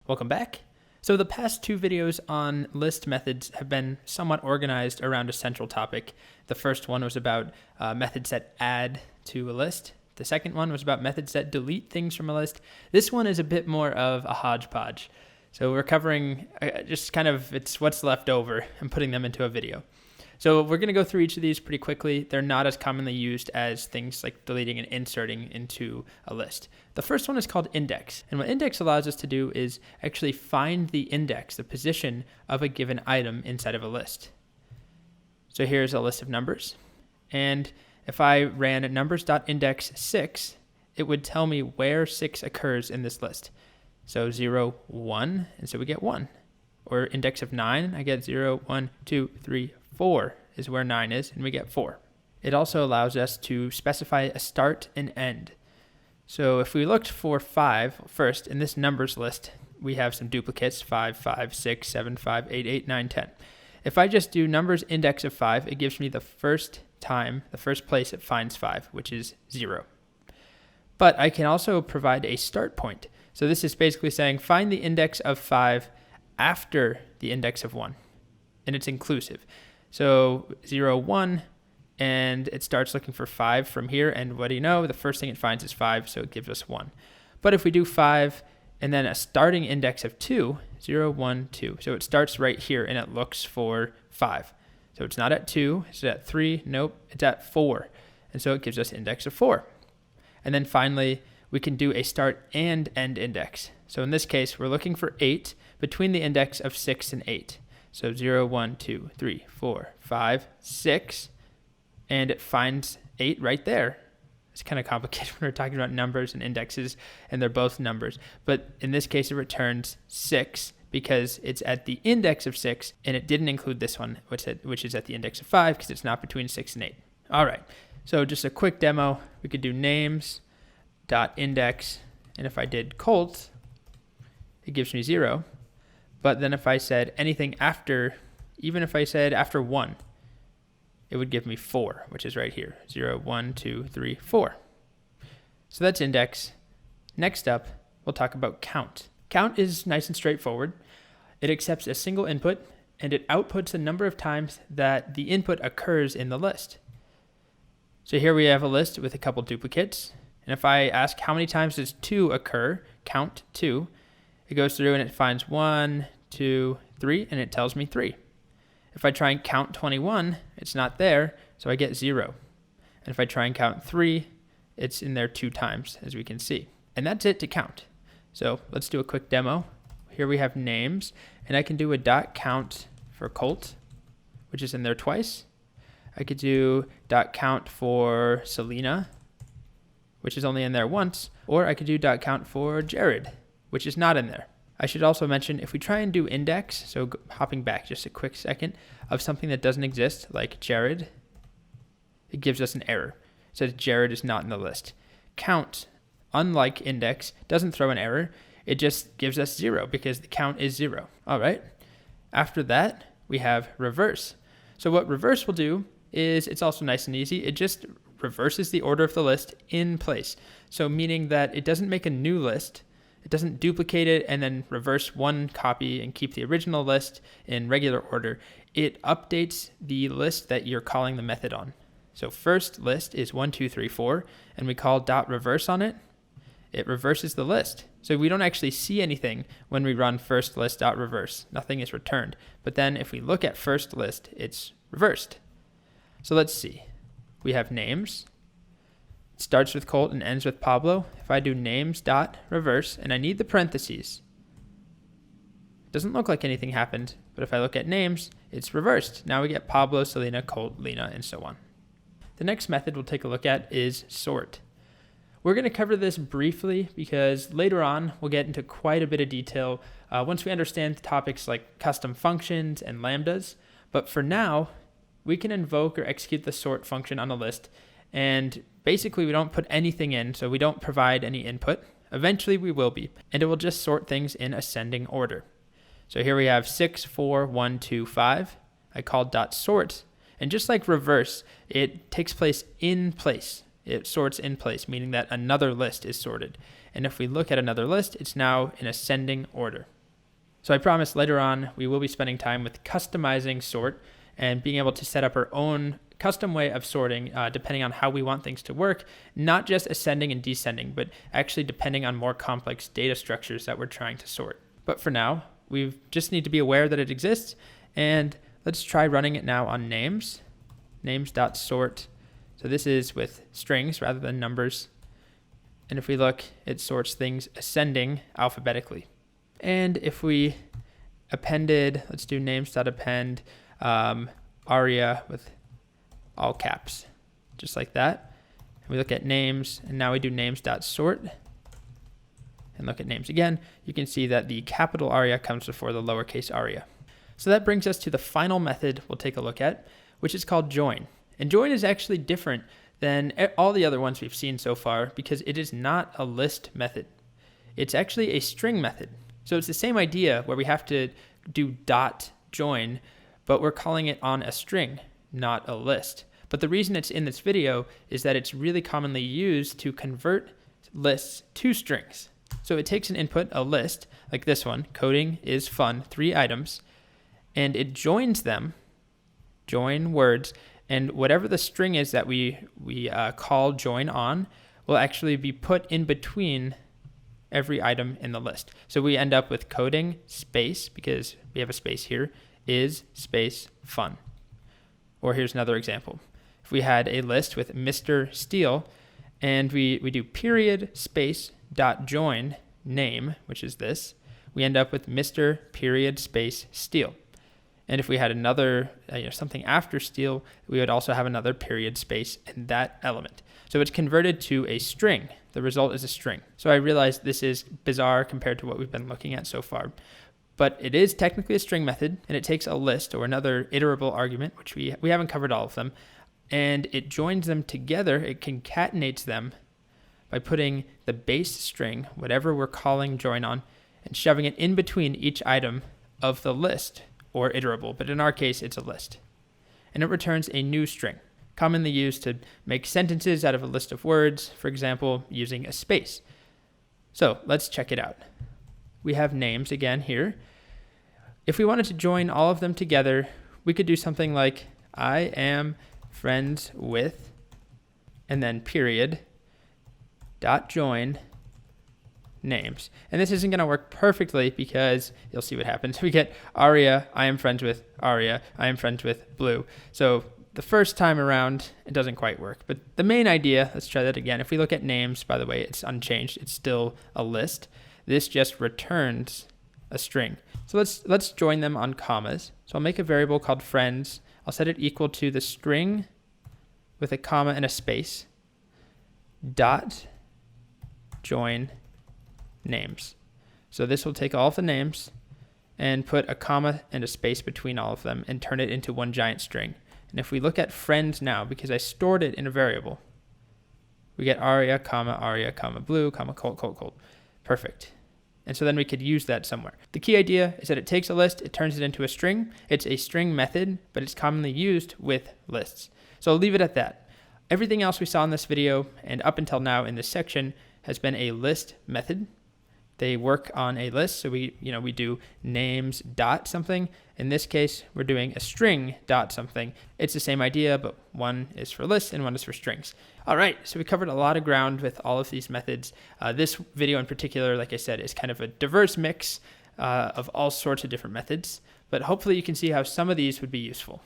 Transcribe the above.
Welcome back. So the past two videos on list methods have been somewhat organized around a central topic. The first one was about methods that add to a list. The second one was about methods that delete things from a list. This one is a bit more of a hodgepodge. So we're covering just kind of it's what's left over and putting them into a video. So we're going to go through each of these pretty quickly. They're not as commonly used as things like deleting and inserting into a list. The first one is called index. And what index allows us to do is actually find the index, the position of a given item inside of a list. So here's a list of numbers. And if I ran numbers.index6, it would tell me where 6 occurs in this list. So 0, 1, and so we get 1. Or index of 9, I get 0, 1, 2, 3, 4 is where 9 is, and we get 4. It also allows us to specify a start and end. So if we looked for 5, first, in this numbers list, we have some duplicates, 5, 5, 6, 7, 5, 8, 8, 9, 10. If I just do numbers index of 5, it gives me the first place it finds 5, which is 0. But I can also provide a start point. So this is basically saying find the index of 5 after the index of 1, and it's inclusive. So 0, 1, and it starts looking for 5 from here, and what do you know? The first thing it finds is 5, so it gives us 1. But if we do 5 and then a starting index of 2, 0, 1, 2, so it starts right here and it looks for 5. So it's not at 2, it's at 3, nope, it's at 4, and so it gives us index of 4. And then finally, we can do a start and end index. So in this case, we're looking for 8 between the index of 6 and 8. So 0, 1, 2, 3, 4, 5, 6, and it finds 8 right there. It's kind of complicated when we're talking about numbers and indexes, and they're both numbers. But in this case, it returns 6 because it's at the index of 6, and it didn't include this one, which is at the index of 5 because it's not between 6 and 8. All right, so just a quick demo. We could do names.index, and if I did colt, it gives me 0. But then if I said anything after, even if I said after 1, it would give me 4, which is right here. 0, 1, 2, 3, 4. So that's index. Next up, we'll talk about count. Count is nice and straightforward. It accepts a single input, and it outputs the number of times that the input occurs in the list. So here we have a list with a couple duplicates. And if I ask how many times does 2 occur, count 2, it goes through and it finds 1, 2, 3, and it tells me 3. If I try and count 21, it's not there, so I get 0. And if I try and count 3, it's in there 2 times, as we can see. And that's it to count. So let's do a quick demo. Here we have names, and I can do a .count for Colt, which is in there twice. I could do .count for Selena, which is only in there once, or I could do .count for Jared, which is not in there. I should also mention if we try and do index, so hopping back just a quick second, of something that doesn't exist, like Jared, it gives us an error. It says Jared is not in the list. Count, unlike index, doesn't throw an error. It just gives us 0 because the count is 0. All right. After that, we have reverse. So what reverse will do is it's also nice and easy. It just reverses the order of the list in place. So meaning that it doesn't make a new list. It doesn't duplicate it and then reverse one copy and keep the original list in regular order. It updates the list that you're calling the method on. So first list is 1, 2, 3, 4, and we call .reverse on it. It reverses the list. So we don't actually see anything when we run first list.reverse. Nothing is returned. But then if we look at first list, it's reversed. So let's see. We have names. It starts with Colt and ends with Pablo. If I do names.reverse, and I need the parentheses, it doesn't look like anything happened, but if I look at names, it's reversed. Now we get Pablo, Selena, Colt, Lena, and so on. The next method we'll take a look at is sort. We're going to cover this briefly because later on we'll get into quite a bit of detail once we understand topics like custom functions and lambdas. But for now, we can invoke or execute the sort function on a list, and basically we don't put anything in, so we don't provide any input. Eventually we will be, and it will just sort things in ascending order. So here we have 6, 4, 1, 2, 5. I called .sort, and just like reverse, it takes place in place. It sorts in place, meaning that another list is sorted. And if we look at another list, it's now in ascending order. So I promise later on we will be spending time with customizing sort and being able to set up our own custom way of sorting depending on how we want things to work, not just ascending and descending, but actually depending on more complex data structures that we're trying to sort. But for now, we just need to be aware that it exists, and let's try running it now on names, names.sort. So this is with strings rather than numbers. And if we look, it sorts things ascending alphabetically. And if we appended, let's do names.append aria with all caps, just like that. And we look at names, and now we do names.sort. And look at names again, you can see that the capital aria comes before the lowercase aria. So that brings us to the final method we'll take a look at, which is called join. And join is actually different than all the other ones we've seen so far because it is not a list method. It's actually a string method. So it's the same idea where we have to do dot join, but we're calling it on a string, not a list. But the reason it's in this video is that it's really commonly used to convert lists to strings. So it takes an input, a list, like this one, coding is fun, 3 items, and it joins them, join words, and whatever the string is that we call join on will actually be put in between every item in the list. So we end up with coding space, because we have a space here, is space fun. Or here's another example. If we had a list with Mr. Steele, and we do period space dot join name, which is this, we end up with Mr. period space Steele. And if we had another something after Steele, we would also have another period space in that element. So it's converted to a string. The result is a string. So I realize this is bizarre compared to what we've been looking at so far, but it is technically a string method, and it takes a list or another iterable argument, which we haven't covered all of them, and it joins them together. It concatenates them by putting the base string, whatever we're calling join on, and shoving it in between each item of the list, or iterable, but in our case, it's a list. And it returns a new string, commonly used to make sentences out of a list of words, for example, using a space. So let's check it out. We have names again here. If we wanted to join all of them together, we could do something like, I am friends with, and then period, dot join, names. And this isn't going to work perfectly because you'll see what happens. We get Aria, I am friends with Aria, I am friends with Blue. So the first time around, it doesn't quite work. But the main idea, let's try that again. If we look at names, by the way, it's unchanged. It's still a list. This just returns a string. So let's join them on commas. So I'll make a variable called friends. I'll set it equal to the string with a comma and a space, dot join names. So this will take all of the names and put a comma and a space between all of them and turn it into one giant string. And if we look at friends now, because I stored it in a variable, we get aria, comma, blue, comma, cold, cold, cold. Perfect. And so then we could use that somewhere. The key idea is that it takes a list, it turns it into a string. It's a string method, but it's commonly used with lists. So I'll leave it at that. Everything else we saw in this video and up until now in this section has been a list method. They work on a list, so we do names dot something. In this case, we're doing a string dot something. It's the same idea, but one is for lists and one is for strings. All right, so we covered a lot of ground with all of these methods. This video in particular, like I said, is kind of a diverse mix of all sorts of different methods, but hopefully you can see how some of these would be useful.